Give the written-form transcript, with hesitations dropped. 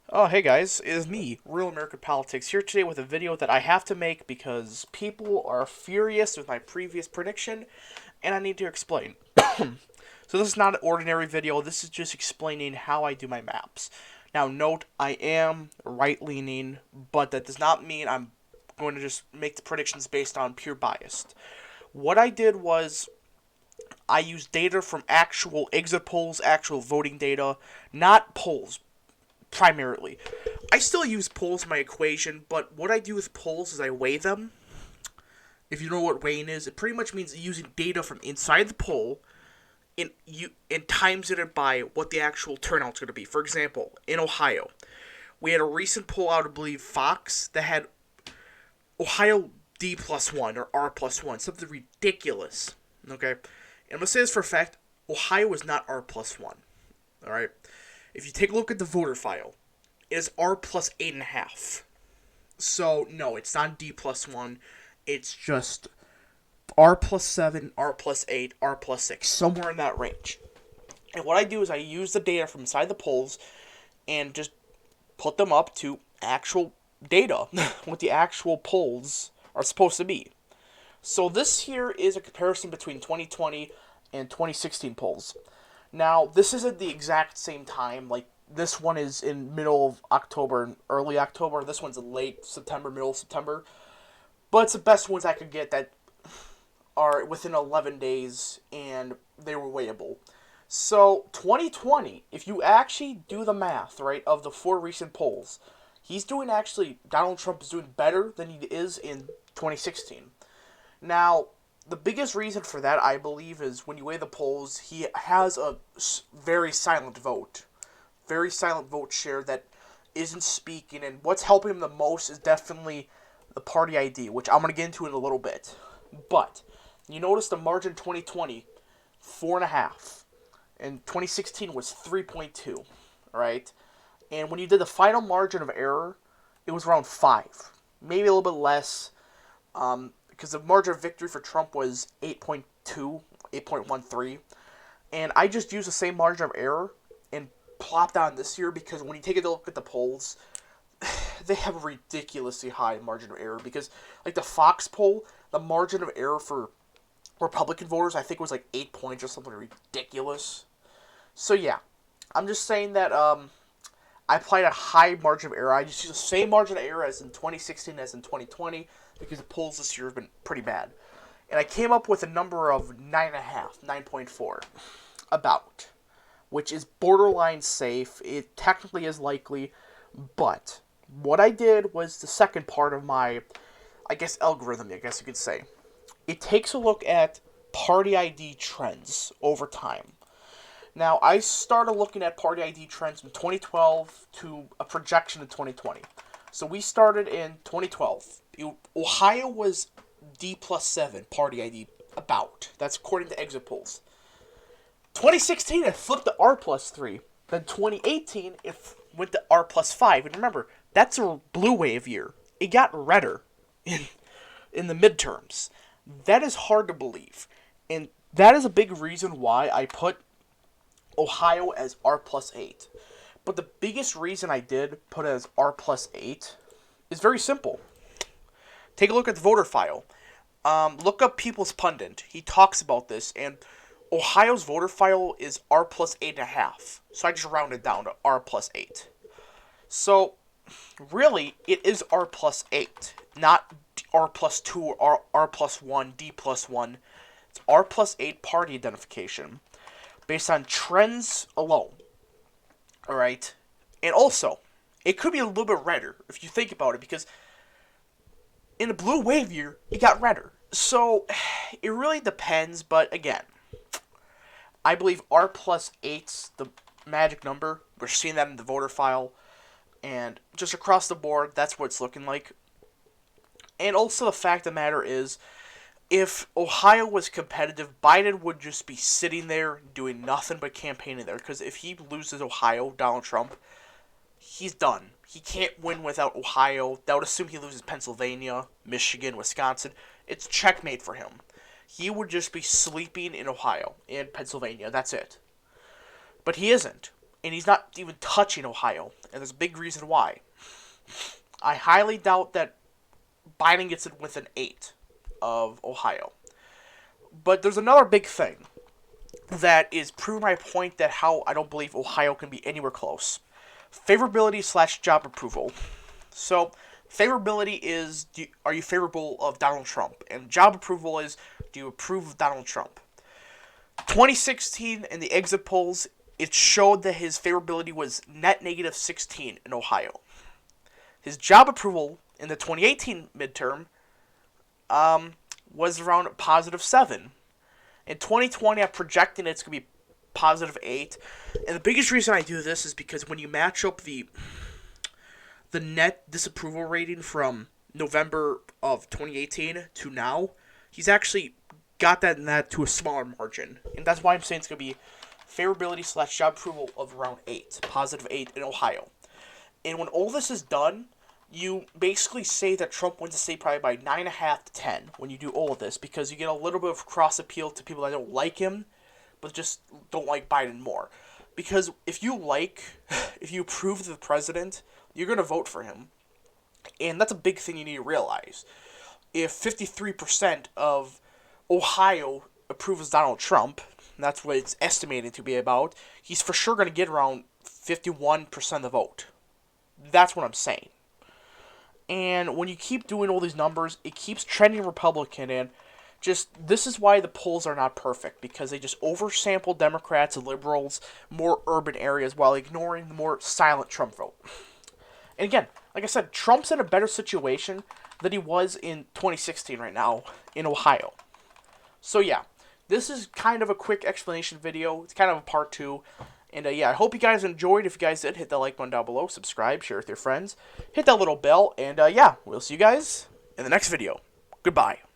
Oh, hey guys, it is me, Real American Politics, here today with a video that I have to make because people are furious with my previous prediction, and I need to explain. So this is not an ordinary video, this is just explaining how I do my maps. Now note, I am right-leaning, but that does not mean I'm going to just make the predictions based on pure bias. What I did was, I used data from actual exit polls, actual voting data, not polls, primarily. I still use polls in my equation, but what I do with polls is I weigh them. If you know what weighing is, it pretty much means using data from inside the poll and times it by what the actual turnout's going to be. For example, in Ohio, we had a recent poll out, I believe, Fox, that had Ohio D plus one or R plus one, something ridiculous. Okay, and I'm gonna say this for a fact: Ohio is not R plus one. All right, if you take a look at the voter file, it is R plus 8.5. So no, it's not D plus one. It's just R plus 7, R plus 8, R plus 6, somewhere in that range. And what I do is I use the data from inside the polls and just put them up to actual data, what the actual polls are supposed to be. So this here is a comparison between 2020 and 2016 polls. Now, this isn't the exact same time. Like, this one is in middle of October, early October. This one's in late September, middle of September. But it's the best ones I could get that are within 11 days, and they were weighable. So, 2020, if you actually do the math, right, of the four recent polls, Donald Trump is doing better than he is in 2016. Now, the biggest reason for that, I believe, is when you weigh the polls, he has a very silent vote. Very silent vote share that isn't speaking, and what's helping him the most is definitely the party ID, which I'm going to get into in a little bit. But, you notice the margin 2020, 4.5, and 2016 was 3.2, right? And when you did the final margin of error, it was around 5, maybe a little bit less, because the margin of victory for Trump was 8.2, 8.13, and I just used the same margin of error and plopped on this year because when you take a look at the polls, they have a ridiculously high margin of error because, like the Fox poll, the margin of error for Republican voters I think was like 8 points or something ridiculous. So yeah, I'm just saying that I applied a high margin of error. I just used the same margin of error as in 2016 as in 2020 because the polls this year have been pretty bad. And I came up with a number of 9.5, 9.4, about, which is borderline safe. It technically is likely, but what I did was the second part of my, I guess, algorithm, I guess you could say. It takes a look at party ID trends over time. Now, I started looking at party ID trends from 2012 to a projection in 2020. So we started in 2012. Ohio was D plus 7 party ID about. That's according to exit polls. 2016, it flipped to R plus 3. Then 2018, it went to R plus 5. And remember, that's a blue wave year. It got redder in the midterms. That is hard to believe. And that is a big reason why I put Ohio as R plus 8. But the biggest reason I did put it as R plus 8 is very simple. Take a look at the voter file. Look up People's Pundit. He talks about this, and Ohio's voter file is R plus 8.5. So I just rounded down to R plus 8. So, really, it is R plus 8, not R plus 2 or R plus 1, D plus 1. It's R plus 8 party identification based on trends alone. Alright? And also, it could be a little bit redder if you think about it, because in the blue wave year, it got redder. So, it really depends, but again, I believe R plus 8's the magic number. We're seeing that in the voter file, and just across the board, that's what it's looking like. And also, the fact of the matter is, if Ohio was competitive, Biden would just be sitting there doing nothing but campaigning there. Because if he loses Ohio, Donald Trump, he's done. He can't win without Ohio. That would assume he loses Pennsylvania, Michigan, Wisconsin. It's checkmate for him. He would just be sleeping in Ohio and Pennsylvania. That's it. But he isn't. and he's not even touching Ohio, and there's a big reason why. I highly doubt that Biden gets it within 8 of Ohio. But there's another big thing that is proving my point that how I don't believe Ohio can be anywhere close. Favorability / job approval. So, favorability is, are you favorable of Donald Trump? And job approval is, do you approve of Donald Trump? 2016, in the exit polls, it showed that his favorability was net negative 16 in Ohio. His job approval in the 2018 midterm was around positive 7. In 2020, I'm projecting it's going to be positive 8. And the biggest reason I do this is because when you match up the net disapproval rating from November of 2018 to now, he's actually got that to a smaller margin. And that's why I'm saying it's going to be favorability / job approval of around 8, positive 8 in Ohio. And when all this is done, you basically say that Trump wins the state probably by 9.5 to 10 when you do all of this, because you get a little bit of cross appeal to people that don't like him, but just don't like Biden more. Because if you approve the president, you're going to vote for him. And that's a big thing you need to realize. If 53% of Ohio approves Donald Trump, that's what it's estimated to be about, he's for sure going to get around 51% of the vote. That's what I'm saying. And when you keep doing all these numbers, it keeps trending Republican, and this is why the polls are not perfect, because they just oversample Democrats and liberals, more urban areas, while ignoring the more silent Trump vote. And again, like I said, Trump's in a better situation than he was in 2016 right now in Ohio. So yeah, this is kind of a quick explanation video. It's kind of a part 2. And yeah, I hope you guys enjoyed. If you guys did, hit that like button down below, subscribe, share with your friends, hit that little bell, and yeah, we'll see you guys in the next video. Goodbye.